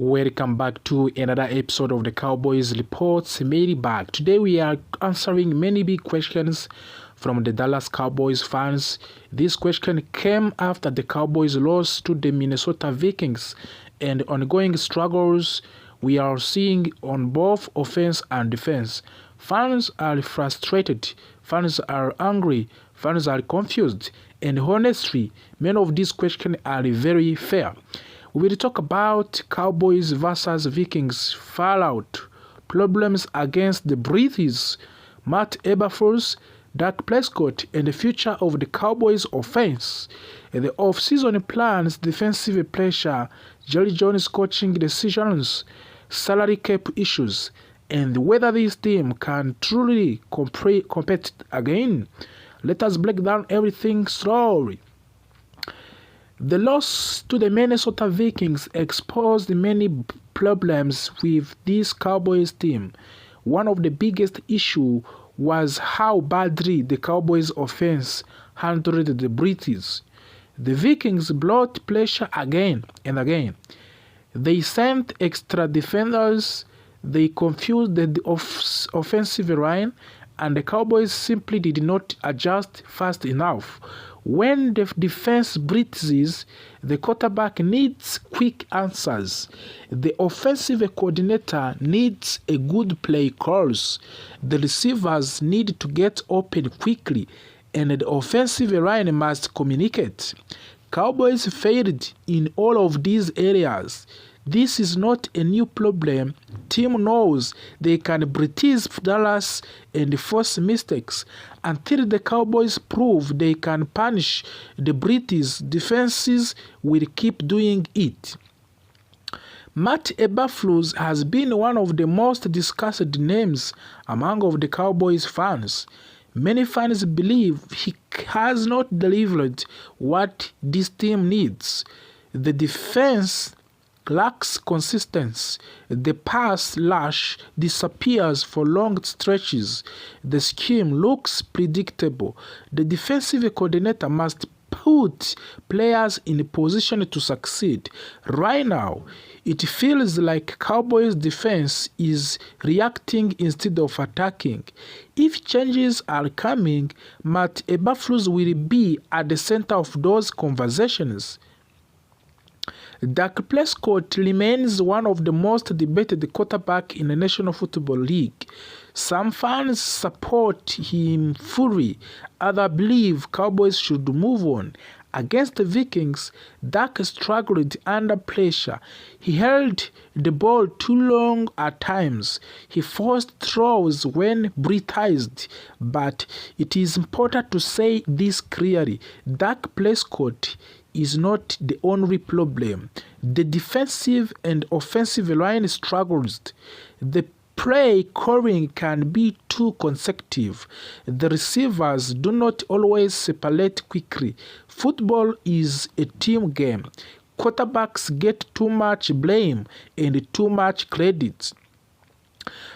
Welcome back to another episode of the Cowboys Reports made back. Today we are answering many big questions from the Dallas Cowboys fans. This question came after the Cowboys lost to the Minnesota Vikings and ongoing struggles we are seeing on both offense and defense. Fans are frustrated, fans are angry, fans are confused, and honestly, many of these questions are very fair. We will talk about Cowboys versus Vikings fallout, problems against the British, Matt Eberflus, Dak Prescott, and the future of the Cowboys offense, and the off-season plans, defensive pressure, Jerry Jones coaching decisions, salary cap issues, and whether this team can truly compete again. Let us break down everything slowly. The loss to the Minnesota Vikings exposed many problems with this Cowboys team. One of the biggest issues was how badly the Cowboys offense handled the British. The Vikings brought pressure again and again. They sent extra defenders, they confused the offensive line, and the Cowboys simply did not adjust fast enough. When the defense breathes, the quarterback needs quick answers. The offensive coordinator needs a good play calls. The receivers need to get open quickly, and the offensive line must communicate. Cowboys failed in all of these areas. This is not a new problem. Team knows they can British Dallas and force mistakes until the Cowboys prove they can punish the British. Defenses will keep doing it. Matt Eberflus has been one of the most discussed names among of the Cowboys fans. Many fans believe he has not delivered what this team needs. The defense lacks consistency. The pass rush disappears for long stretches. The scheme looks predictable. The defensive coordinator must put players in a position to succeed. Right now, it feels like Cowboys defense is reacting instead of attacking. If changes are coming, Matt Eberflus will be at the center of those conversations. Dak Prescott remains one of the most debated quarterbacks in the National Football League. Some fans support him fully, others believe Cowboys should move on. Against the Vikings, Dak struggled under pressure. He held the ball too long at times. He forced throws when breathed. But it is important to say this clearly. Dak Prescott is not the only problem. The defensive and offensive line struggles. The play calling can be too consecutive. The receivers do not always separate quickly. Football is a team game. Quarterbacks get too much blame and too much credit.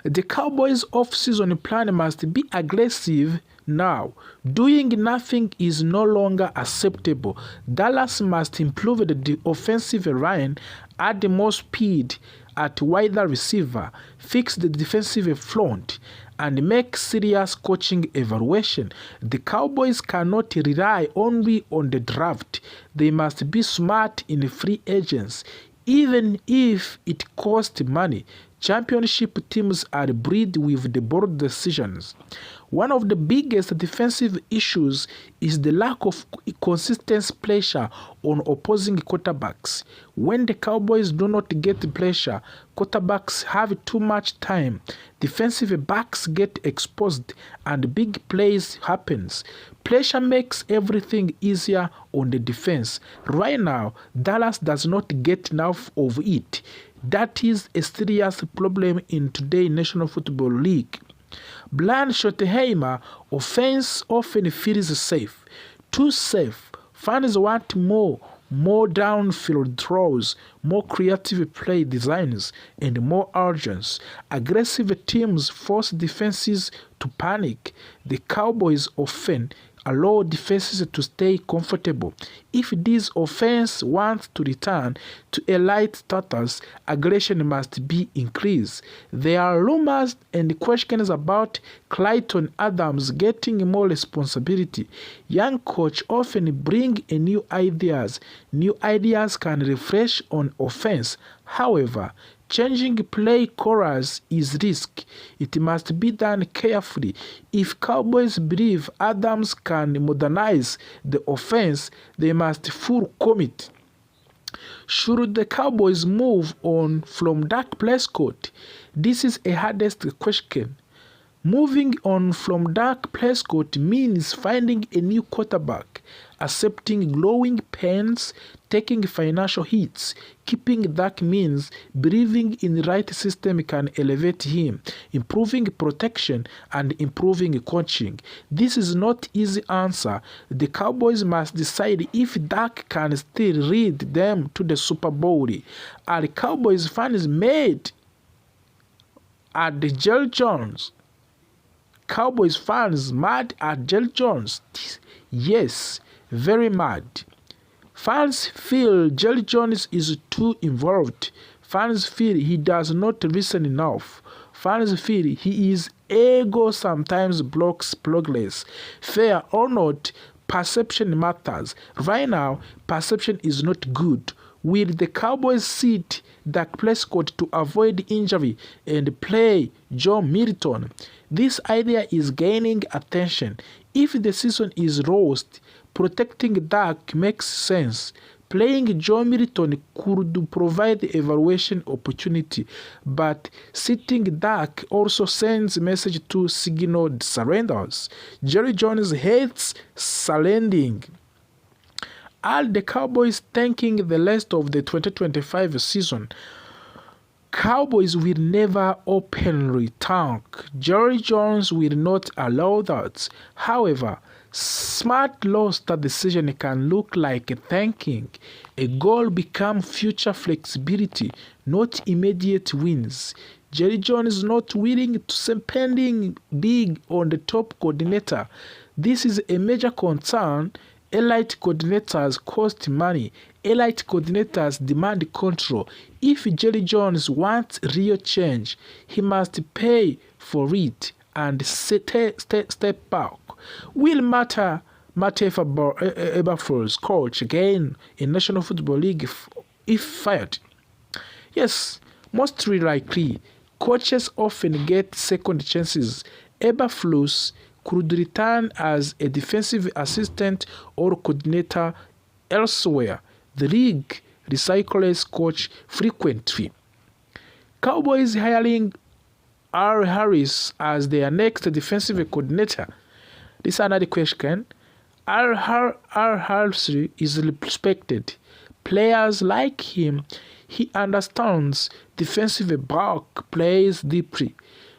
The Cowboys' off-season plan must be aggressive now. Doing nothing is no longer acceptable. Dallas must improve the offensive line, add more speed at wider receiver, fix the defensive front, and make serious coaching evaluation. The Cowboys cannot rely only on the draft. They must be smart in free agents, even if it costs money. Championship teams are bred with the bold decisions. One of the biggest defensive issues is the lack of consistent pressure on opposing quarterbacks. When the Cowboys do not get pressure, quarterbacks have too much time. Defensive backs get exposed and big plays happens. Pressure makes everything easier on the defense. Right now, Dallas does not get enough of it. That is a serious problem in today's National Football League. Brian Schottenheimer offense often feels safe. Too safe. Fans want more downfield throws, more creative play designs, and more urgency. Aggressive teams force defenses to panic. The Cowboys often allow defenses to stay comfortable. If this offense wants to return to elite status, aggression must be increased. There are rumors and questions about Clayton Adams getting more responsibility. Young coach often bring in new ideas. New ideas can refresh on offense. However, changing play callers is risk. It must be done carefully. If Cowboys believe Adams can modernize the offense, they must full commit. Should the Cowboys move on from Dak Prescott? This is a hardest question. Moving on from Dak Prescott means finding a new quarterback, accepting growing pains, taking financial hits. Keeping Dak means believing in the right system can elevate him, improving protection and improving coaching. This is not easy answer. The Cowboys must decide if Dak can still lead them to the Super Bowl. Are Cowboys fans mad at Jerry Jones? Cowboys fans mad at Jerry Jones? Yes, very mad. Fans feel Jerry Jones is too involved. Fans feel he does not listen enough. Fans feel his ego sometimes blocks progress. Fair or not, perception matters. Right now, perception is not good. Will the Cowboys sit Dak Prescott to avoid injury and play Joe Milton? This idea is gaining attention. If the season is lost, protecting Dak makes sense. Playing Joe Milton could provide evaluation opportunity, but sitting Dak also sends a message to signal surrenders. Jerry Jones hates surrendering. Are the Cowboys tanking the rest of the 2025 season? Cowboys will never openly tank. Jerry Jones will not allow that. However, smart roster decision can look like tanking. A goal becomes future flexibility, not immediate wins. Jerry Jones is not willing to spending big on the top coordinator. This is a major concern. Elite coordinators cost money. Elite coordinators demand control. If Jerry Jones wants real change, he must pay for it and step back. Will Matt Eberflus coach again in National Football League if fired? Yes, most likely. Coaches often get second chances. Eberflus could return as a defensive assistant or coordinator elsewhere. The league recycles coach frequently. Cowboys hiring R. Harris as their next defensive coordinator. This is another question. R. Harris is respected. Players like him, he understands defensive back plays deeply.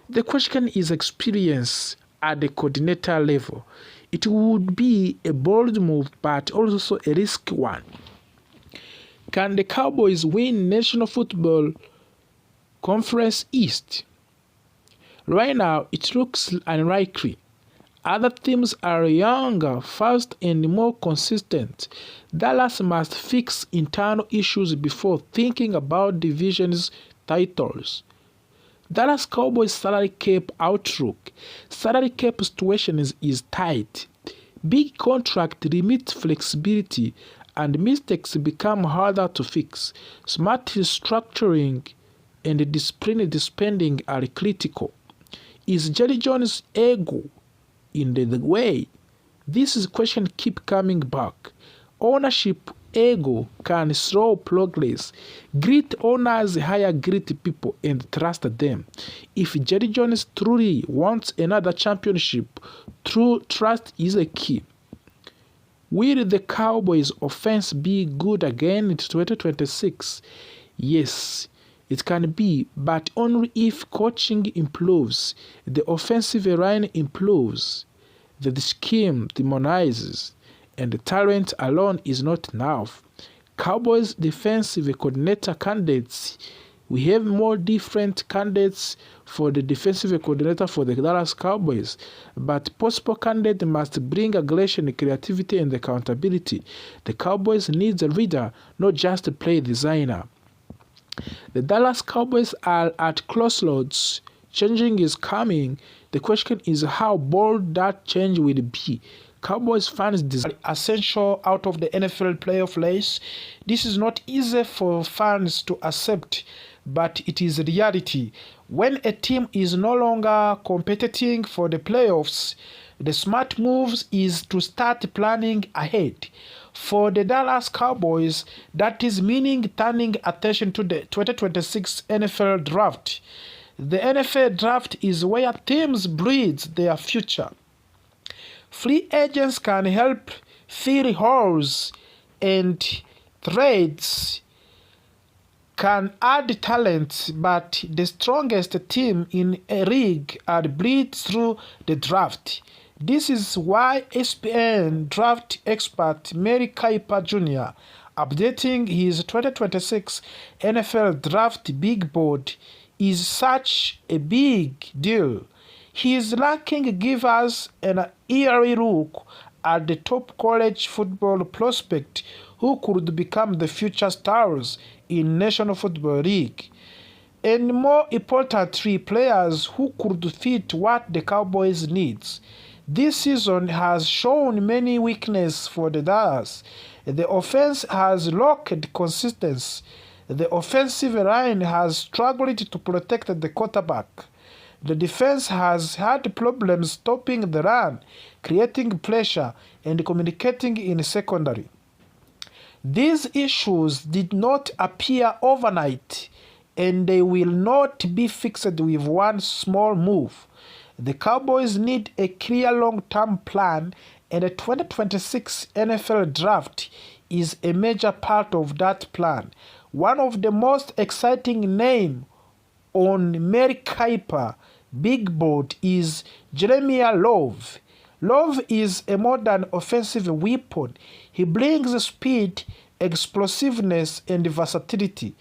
The question is experience at the coordinator level. It would be a bold move, but also a risky one. Can the Cowboys win National Football Conference East? Right now, it looks unlikely. Other teams are younger, fast, and more consistent. Dallas must fix internal issues before thinking about division's titles. Dallas Cowboys salary cap outlook. Salary cap situation is tight. Big contract limit flexibility and mistakes become harder to fix. Smart restructuring and disciplined spending are critical. Is Jerry Jones' ego in the way? This question keep coming back. Ownership ego can slow progress. Great owners hire great people and trust them. If Jerry Jones truly wants another championship, true trust is a key. Will the Cowboys offense be good again in 2026? Yes, it can be, but only if coaching improves, the offensive line improves, the scheme demonizes, and the talent alone is not enough. Cowboys defensive coordinator candidates We have more different candidates for the defensive coordinator for the Dallas Cowboys, but possible candidate must bring aggression, creativity, and accountability. The Cowboys need a leader, not just a play designer. The Dallas Cowboys are at crossroads. Changing is coming. The question is how bold that change will be. Cowboys fans desire essential out of the NFL playoff race. This is not easy for fans to accept, but it is reality. When a team is no longer competing for the playoffs, the smart moves is to start planning ahead. For the Dallas Cowboys, that is meaning turning attention to the 2026 NFL Draft. The NFL Draft is where teams breed their future. Free agents can help fill holes, and trades can add talent, but the strongest team in a league are built through the draft. This is why ESPN draft expert Mary Kiper Jr. updating his 2026 NFL Draft Big Board is such a big deal. His ranking gives us an eerie look at the top college football prospect who could become the future stars in National Football League. And more importantly, players who could fit what the Cowboys needs. This season has shown many weaknesses for the Dallas. The offense has lacked consistency. The offensive line has struggled to protect the quarterback. The defense has had problems stopping the run, creating pressure, and communicating in secondary. These issues did not appear overnight, and they will not be fixed with one small move. The Cowboys need a clear long-term plan, and the 2026 NFL Draft is a major part of that plan. One of the most exciting names on Mary Kiper Big Board is Jeremiah Love. Love is a modern offensive weapon. He brings speed, explosiveness, and versatility.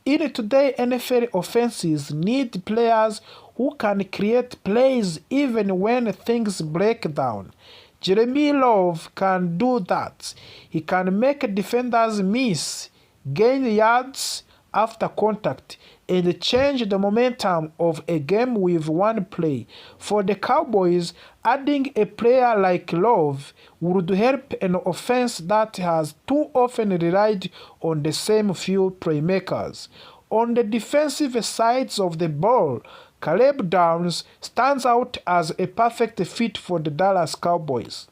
In today's NFL offenses need players who can create plays even when things break down. Jeremiah Love can do that. He can make defenders miss, gain yards after contact, and change the momentum of a game with one play. For the Cowboys, adding a player like Love would help an offense that has too often relied on the same few playmakers. On the defensive sides of the ball, Caleb Downs stands out as a perfect fit for the Dallas Cowboys.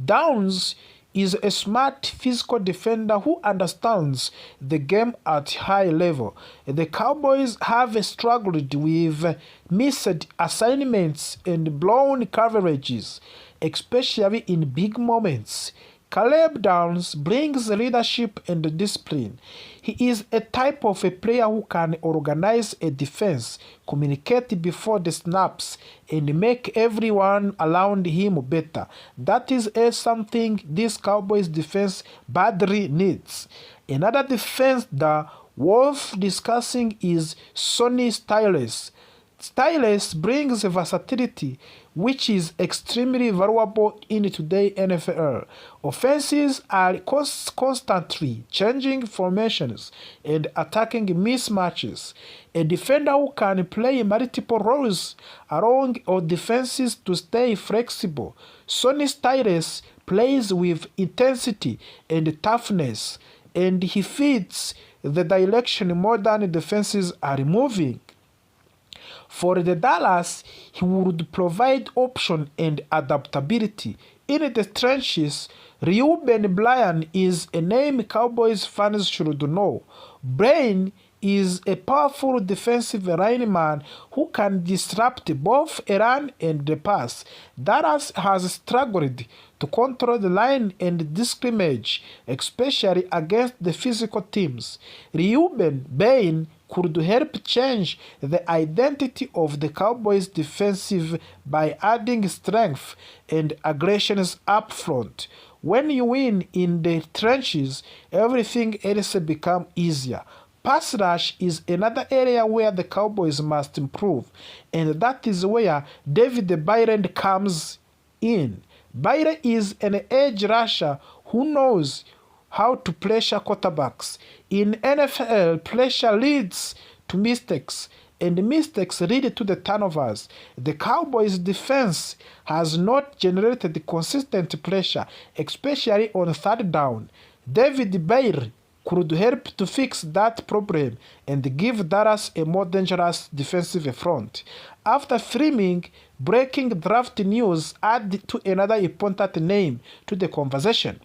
Downs is a smart physical defender who understands the game at high level. The Cowboys have struggled with missed assignments and blown coverages, especially in big moments. Caleb Downs brings leadership and discipline. He is a type of a player who can organize a defense, communicate before the snaps, and make everyone around him better. That is something this Cowboys defense badly needs. Another defense that worth discussing is Sonny Styles. Styles brings versatility, which is extremely valuable in today's NFL. Offenses are constantly changing formations and attacking mismatches. A defender who can play multiple roles along or defenses to stay flexible. Sonny Styles plays with intensity and toughness, and he fits the direction modern defenses are moving. For the Dallas, he would provide option and adaptability. In the trenches, Reuben Bryan is a name Cowboys fans should know. Bryan is a powerful defensive lineman who can disrupt both a run and the pass. Dallas has struggled to control the line and the scrimmage, especially against the physical teams. Reuben Bryan could help change the identity of the Cowboys defensive by adding strength and aggressions up front. When you win in the trenches, everything else becomes easier. Pass rush is another area where the Cowboys must improve, and that is where David Byron comes in. Byron is an edge rusher who knows how to pressure quarterbacks. In NFL, pressure leads to mistakes, and mistakes lead to the turnovers. The Cowboys' defense has not generated consistent pressure, especially on third down. David Byron could help to fix that problem and give Dallas a more dangerous defensive front. After framing breaking draft news, add to another important name to the conversation.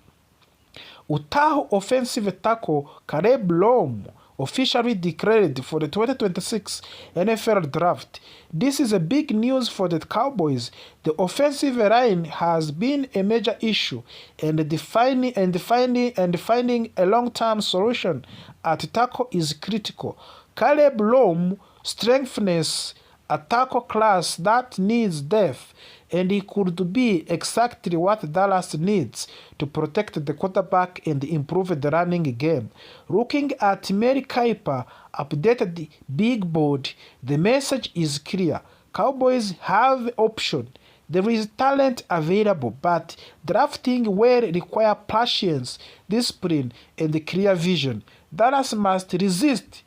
Utah offensive tackle Caleb Lom officially declared for the 2026 NFL Draft. This is a big news for the Cowboys. The offensive line has been a major issue, and finding a long-term solution at tackle is critical. Caleb Lom strengthens a tackle class that needs depth, and he could be exactly what Dallas needs to protect the quarterback and improve the running game. Looking at Mary Kiper updated big board, the message is clear. Cowboys have option. There is talent available, but drafting will require patience, discipline, and clear vision. Dallas must resist